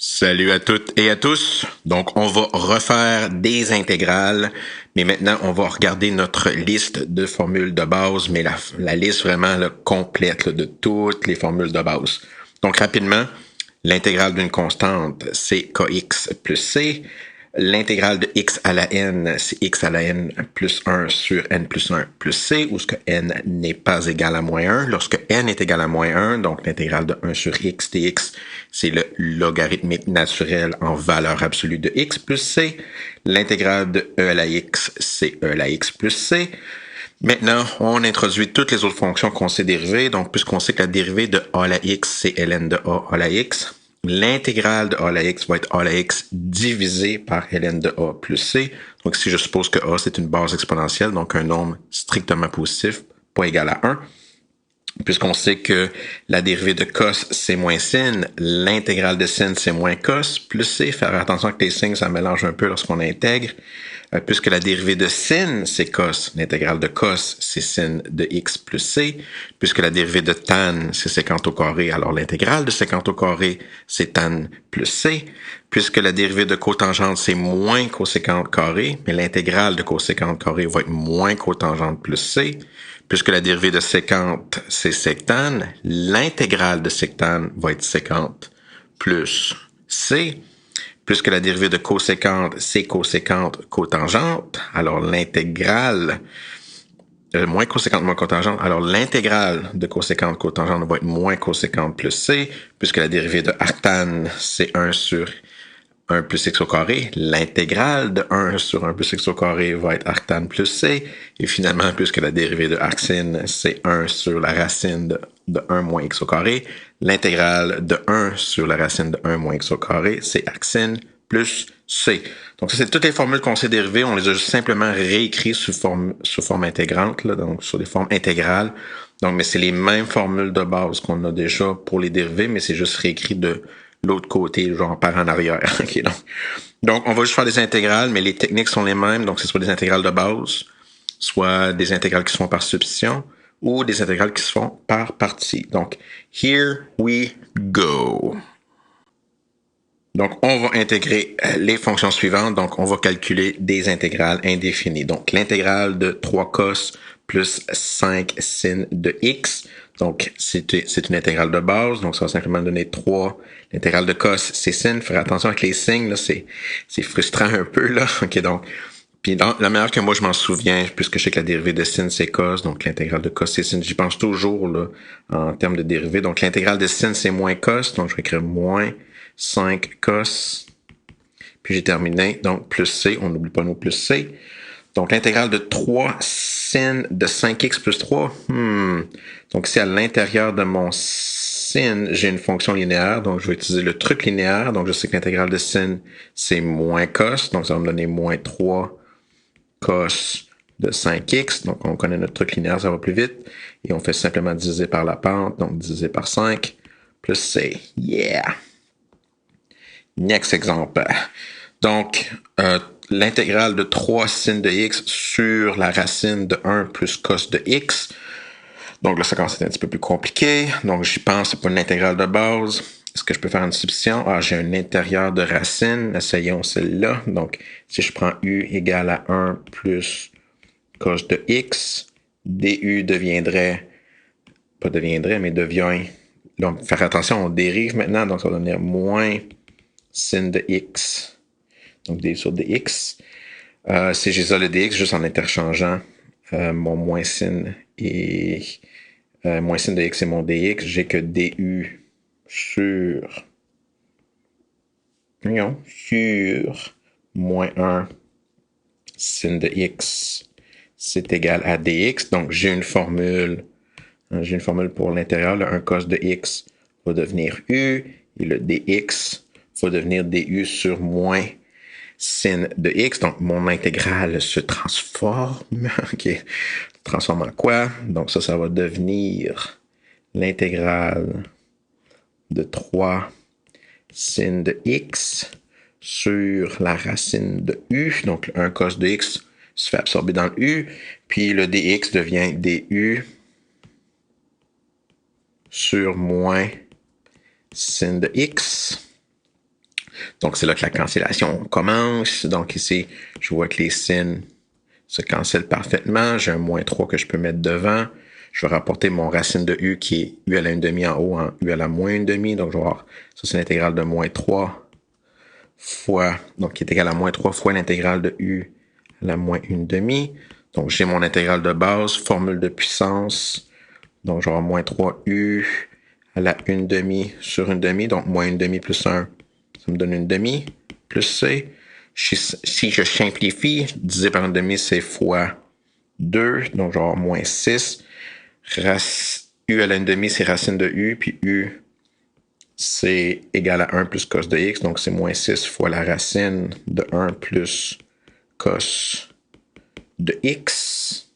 Salut à toutes et à tous. Donc, on va refaire des intégrales, mais maintenant, on va regarder notre liste de formules de base, mais la liste vraiment là, complète là, de toutes les formules de base. Donc, rapidement, l'intégrale d'une constante, c'est kx plus c. L'intégrale de x à la n, c'est x à la n plus 1 sur n plus 1 plus c, où ce que n n'est pas égal à moins 1. Lorsque n est égal à moins 1, donc l'intégrale de 1 sur x dx, c'est le logarithmique naturel en valeur absolue de x plus c. L'intégrale de e à la x, c'est e à la x plus c. Maintenant, on introduit toutes les autres fonctions qu'on sait dériver. Donc, puisqu'on sait que la dérivée de a à la x, c'est ln de a à la x, l'intégrale de a à la x va être a à la x divisé par ln de a plus c. Donc, si je suppose que a, c'est une base exponentielle, donc un nombre strictement positif, pas égal à 1. Puisqu'on sait que la dérivée de cos, c'est moins sin, l'intégrale de sin, c'est moins cos, plus c. Faire attention que les signes, ça mélange un peu lorsqu'on intègre. Puisque la dérivée de sin, c'est cos, l'intégrale de cos, c'est sin de x plus c. Puisque la dérivée de tan, c'est sécante au carré, alors l'intégrale de sécante au carré, c'est tan plus c. Puisque la dérivée de cotangente, c'est moins cosécante carré, mais l'intégrale de cosécante carré va être moins cotangente plus c. Puisque la dérivée de sécante, c'est sectane, l'intégrale de sectane va être sécante plus c. Puisque la dérivée de cosécante, c'est cosécante cotangente, alors l'intégrale, moins cosécante, moins cotangente, alors l'intégrale de cosécante cotangente va être moins cosécante plus c. Puisque la dérivée de arctane, c'est 1 sur 1 plus x au carré, l'intégrale de 1 sur 1 plus x au carré va être arctane plus c, et finalement, puisque la dérivée de arcsine, c'est 1 sur la racine de 1 moins x au carré, l'intégrale de 1 sur la racine de 1 moins x au carré, c'est arcsine plus c. Donc, ça, c'est toutes les formules qu'on sait dériver, on les a juste simplement réécrites sous forme intégrante, là, donc sur des formes intégrales. Donc, mais c'est les mêmes formules de base qu'on a déjà pour les dérivés, mais c'est juste réécrit de l'autre côté, genre par en arrière. Okay, donc, on va juste faire des intégrales, mais les techniques sont les mêmes. Donc, c'est soit des intégrales de base, soit des intégrales qui se font par substitution, ou des intégrales qui se font par partie. Donc, here we go. Donc, on va intégrer les fonctions suivantes. Donc, on va calculer des intégrales indéfinies. Donc, l'intégrale de 3 cos plus 5 sin de x. Donc, c'est une intégrale de base. Donc, ça va simplement donner 3. L'intégrale de cos, c'est sin. Faire attention avec les signes, là, c'est frustrant un peu, là. OK, donc, puis la manière que moi je m'en souviens, puisque je sais que la dérivée de sin, c'est cos, donc l'intégrale de cos, c'est sin, j'y pense toujours, là, en termes de dérivée. Donc, l'intégrale de sin, c'est moins cos. Donc, je vais écrire moins 5 cos. Puis j'ai terminé. Donc, plus c. On n'oublie pas nos plus c. Donc, l'intégrale de 3 sin de 5x plus 3. Donc, si à l'intérieur de mon sin, j'ai une fonction linéaire, donc je vais utiliser le truc linéaire. Donc, je sais que l'intégrale de sin, c'est moins cos. Donc, ça va me donner moins 3 cos de 5x. Donc, on connaît notre truc linéaire, ça va plus vite. Et on fait simplement diviser par la pente. Donc, diviser par 5 plus c. Yeah! Next exemple. Donc, l'intégrale de 3 sin de x sur la racine de 1 plus cos de x. Donc là, ça commence à être un petit peu plus compliqué. Donc, j'y pense, c'est pas une intégrale de base. Est-ce que je peux faire une substitution? Ah, j'ai un intérieur de racine. Essayons celle-là. Donc, si je prends u égale à 1 plus cos de x, du deviendrait, pas deviendrait, mais devient, donc, faire attention, on dérive maintenant. Donc, ça va devenir moins sin de x, donc d sur dx. Si j'isole le dx juste en interchangeant mon moins sin et moins sin de x et mon dx, j'ai que du sur moins 1 sin de x, c'est égal à dx. Donc, j'ai une formule pour l'intérieur. Un cos de x va devenir u et le dx va devenir du sur moins sin de x. Donc, mon intégrale se transforme. OK. Transforme en quoi? Donc, ça va devenir l'intégrale de 3 sin de x sur la racine de u. Donc, un cos de x se fait absorber dans le u. Puis, le dx devient du sur moins sin de x. Donc, c'est là que la cancellation commence. Donc, ici, je vois que les signes se cancellent parfaitement. J'ai un moins 3 que je peux mettre devant. Je vais rapporter mon racine de u qui est u à la 1 demi en haut en u à la moins 1 demi. Donc, je vais voir, ça c'est l'intégrale de moins 3 fois, donc qui est égal à moins 3 fois l'intégrale de u à la moins 1 demi. Donc, j'ai mon intégrale de base, formule de puissance. Donc, je vais avoir moins 3u à la 1 demi sur 1 demi. Donc, moins 1 demi plus 1, ça me donne 1 demi plus c. Si je simplifie, divisé par 1 demi, c'est fois 2. Donc, je vais avoir moins 6. U à la 1 demi, c'est racine de u, puis u, c'est égal à 1 plus cos de x. Donc, c'est moins 6 fois la racine de 1 plus cos de x.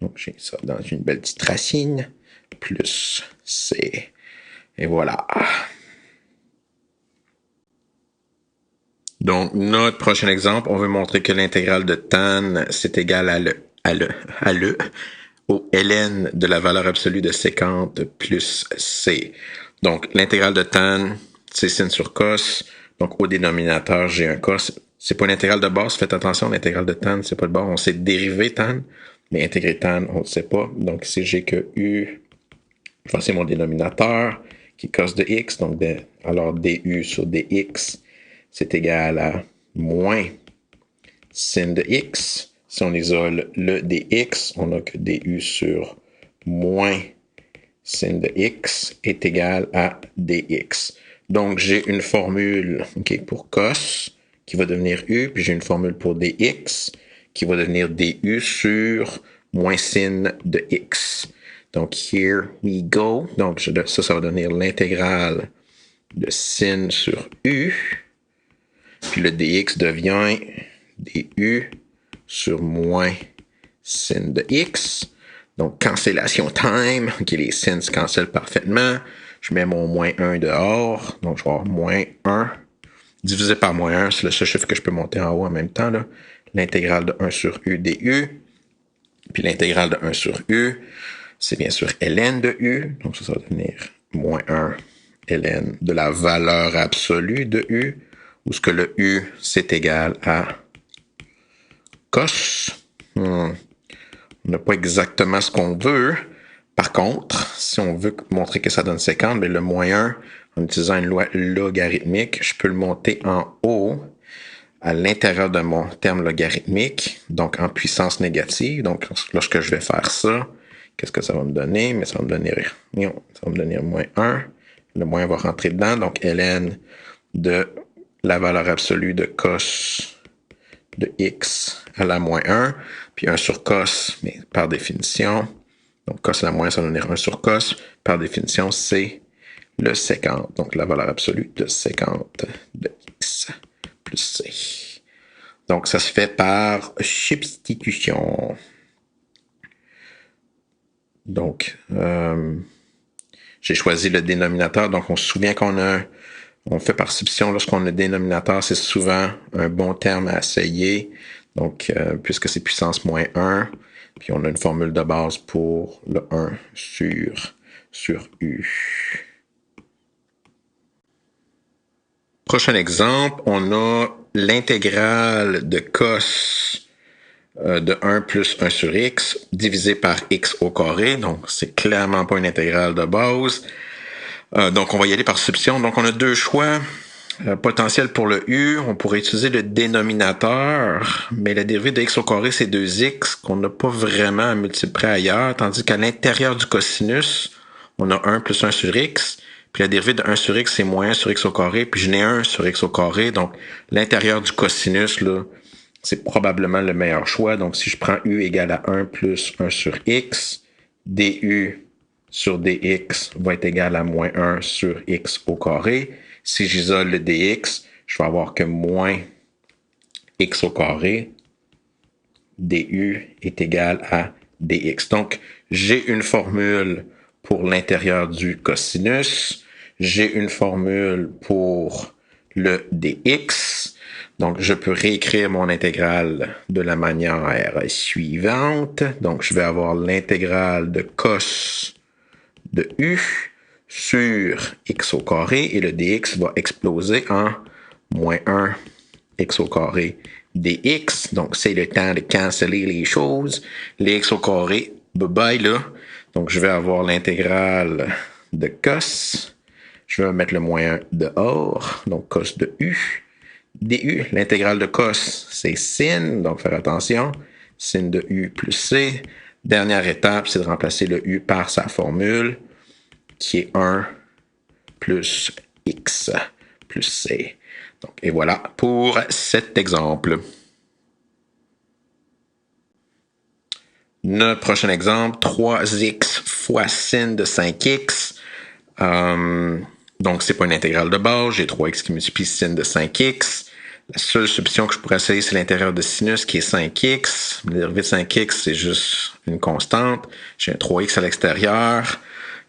Donc, j'ai ça dans une belle petite racine, plus c. Et voilà. Donc, notre prochain exemple, on veut montrer que l'intégrale de tan, c'est égal au ln de la valeur absolue de sécante plus c. Donc, l'intégrale de tan, c'est sin sur cos. Donc, au dénominateur, j'ai un cos. C'est pas une intégrale de base. Faites attention, l'intégrale de tan, c'est pas de base. On sait dériver tan, mais intégrer tan, on ne sait pas. Donc, ici, j'ai que u, c'est mon dénominateur, qui est cos de x. Donc, alors, du sur dx, c'est égal à moins sin de x. Si on isole le dx, on n'a que du sur moins sin de x est égal à dx. Donc, j'ai une formule pour cos qui va devenir u, puis j'ai une formule pour dx qui va devenir du sur moins sin de x. Donc, here we go. Donc, ça va devenir l'intégrale de sin sur u. Puis le dx devient du sur moins sin de x. Donc, cancellation time. OK, les sins se cancellent parfaitement. Je mets mon moins 1 dehors. Donc, je vais avoir moins 1 divisé par moins 1. C'est le seul chiffre que je peux monter en haut en même temps. L'intégrale de 1 sur u du. Puis l'intégrale de 1 sur u, c'est bien sûr ln de u. Donc, ça va devenir moins 1 ln de la valeur absolue de u. Où ce que le u, c'est égal à cos. On n'a pas exactement ce qu'on veut. Par contre, si on veut montrer que ça donne 50, bien le moins 1, en utilisant une loi logarithmique, je peux le monter en haut à l'intérieur de mon terme logarithmique, donc en puissance négative. Donc, lorsque je vais faire ça, qu'est-ce que ça va me donner? Mais ça va me donner moins 1. Le moins va rentrer dedans. Donc, ln de la valeur absolue de cos de x à la moins 1, puis 1 sur cos, mais par définition, donc cos à la moins 1, ça va donner 1 sur cos, par définition, c'est le sécante, donc la valeur absolue de sécante de x plus c. Donc, ça se fait par substitution. Donc, j'ai choisi le dénominateur, donc on se souvient on fait par substitution lorsqu'on a le dénominateur, c'est souvent un bon terme à essayer. Donc, puisque c'est puissance moins 1, puis on a une formule de base pour le 1 sur u. Prochain exemple, on a l'intégrale de cos de 1 plus 1 sur x divisé par x au carré. Donc, c'est clairement pas une intégrale de base. Donc, on va y aller par substitution. Donc, on a deux choix potentiels pour le u. On pourrait utiliser le dénominateur, mais la dérivée de x au carré, c'est 2x qu'on n'a pas vraiment à multiplier ailleurs, tandis qu'à l'intérieur du cosinus, on a 1 plus 1 sur x, puis la dérivée de 1 sur x, c'est moins 1 sur x au carré, puis je n'ai 1 sur x au carré. Donc, l'intérieur du cosinus, là, c'est probablement le meilleur choix. Donc, si je prends u égale à 1 plus 1 sur x, du sur dx va être égal à moins 1 sur x au carré. Si j'isole le dx, je vais avoir que moins x au carré. Du est égal à dx. Donc, j'ai une formule pour l'intérieur du cosinus. J'ai une formule pour le dx. Donc, je peux réécrire mon intégrale de la manière suivante. Donc, je vais avoir l'intégrale de cos de u sur x au carré et le dx va exploser en moins 1 x au carré dx. Donc, c'est le temps de canceller les choses. Les x au carré, bye-bye là. Donc, je vais avoir l'intégrale de cos. Je vais mettre le moins 1 dehors. Donc, cos de u. du, l'intégrale de cos, c'est sin. Donc, faire attention. Sin de u plus c. Dernière étape, c'est de remplacer le u par sa formule, qui est 1 plus x plus c. Donc, et voilà pour cet exemple. Notre prochain exemple, 3x fois sin de 5x. Donc, c'est pas une intégrale de base. J'ai 3x qui multiplie sin de 5x. La seule substitution que je pourrais essayer, c'est l'intérieur de sinus qui est 5x. La dérivée de 5x, c'est juste une constante. J'ai un 3x à l'extérieur.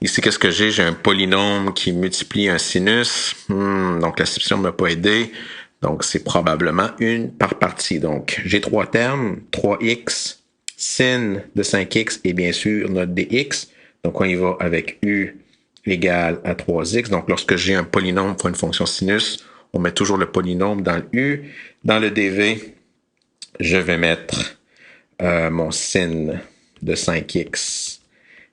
Ici, qu'est-ce que j'ai? J'ai un polynôme qui multiplie un sinus. Donc, la substitution ne m'a pas aidé. Donc, c'est probablement une par partie. Donc, j'ai trois termes. 3x, sin de 5x et bien sûr notre dx. Donc, on y va avec u égale à 3x. Donc, lorsque j'ai un polynôme pour une fonction sinus, on met toujours le polynôme dans le u. Dans le dv, je vais mettre mon sin de 5x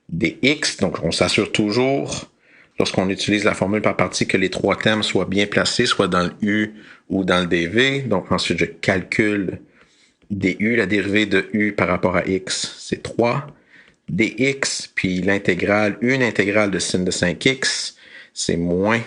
dx. Donc, on s'assure toujours, lorsqu'on utilise la formule par partie, que les trois termes soient bien placés, soit dans le u ou dans le dv. Donc, ensuite, je calcule du, la dérivée de u par rapport à x, c'est 3. dx, puis l'intégrale, une intégrale de sin de 5x, c'est moins.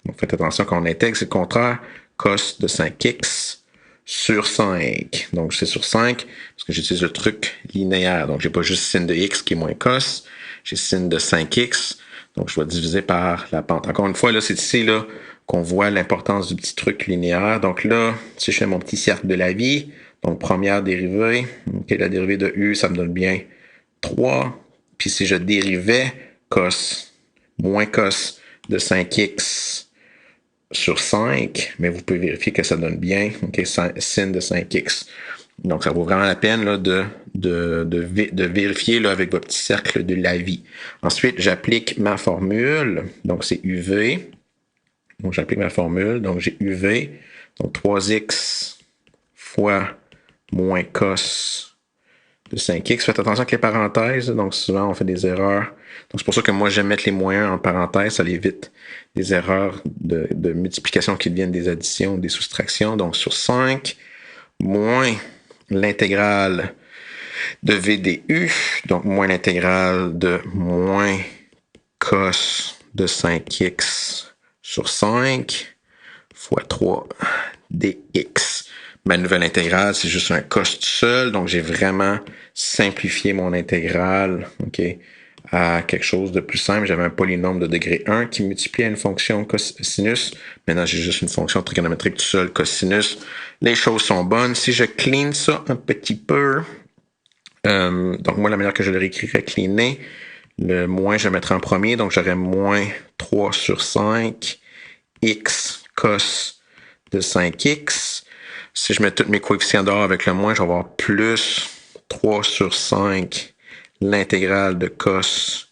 Donc, faites attention quand on intègre, c'est le contraire. Cos de 5x sur 5. Donc, c'est sur 5 parce que j'utilise le truc linéaire. Donc, j'ai pas juste sin de x qui est moins cos. J'ai sin de 5x. Donc, je dois diviser par la pente. Encore une fois, là, c'est ici là, qu'on voit l'importance du petit truc linéaire. Donc là, si je fais mon petit cercle de la vie, donc première dérivée, okay, la dérivée de u, ça me donne bien 3. Puis si je dérivais cos, moins cos de 5x sur 5, mais vous pouvez vérifier que ça donne bien, okay, sin de 5x. Donc, ça vaut vraiment la peine là, de vérifier là, avec votre petit cercle de la vie. Ensuite, j'applique ma formule. Donc, c'est UV. Donc, j'applique ma formule. Donc, j'ai UV. Donc, 3x fois moins cos de 5x. Faites attention avec les parenthèses. Donc, souvent, on fait des erreurs. Donc, c'est pour ça que moi, j'aime mettre les moyens en parenthèse. Ça évite des erreurs de multiplication qui deviennent des additions, des soustractions. Donc, sur 5, moins l'intégrale de v du. Donc, moins l'intégrale de moins cos de 5x sur 5 fois 3 dx. Ma nouvelle intégrale, c'est juste un cos tout seul. Donc, j'ai vraiment simplifié mon intégrale, okay, à quelque chose de plus simple. J'avais un polynôme de degré 1 qui multipliait une fonction cosinus. Maintenant, j'ai juste une fonction trigonométrique tout seul, cosinus. Les choses sont bonnes. Si je clean ça un petit peu, donc moi, la manière que je le réécrirais cleaner, le moins, je le mettrai en premier. Donc, j'aurais moins 3 sur 5 x cos de 5x. Si je mets tous mes coefficients dehors avec le moins, je vais avoir plus 3 sur 5 l'intégrale de cos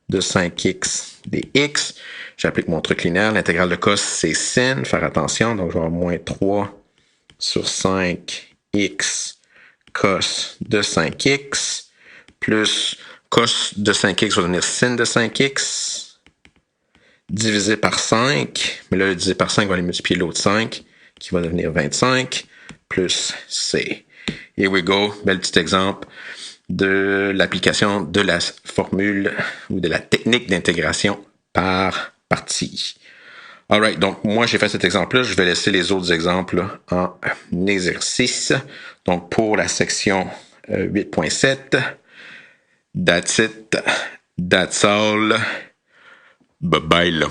de 5x dx. J'applique mon truc linéaire. L'intégrale de cos, c'est sin. Faire attention. Donc, je vais avoir moins 3 sur 5x cos de 5x plus cos de 5x va devenir sin de 5x divisé par 5. Mais là, le divisé par 5 va aller multiplier l'autre 5 qui va devenir 25 plus c. Here we go. Bel petit exemple de l'application de la formule ou de la technique d'intégration par partie. Alright, donc moi j'ai fait cet exemple-là. Je vais laisser les autres exemples en exercice. Donc pour la section 8.7, that's it, that's all. Bye bye là.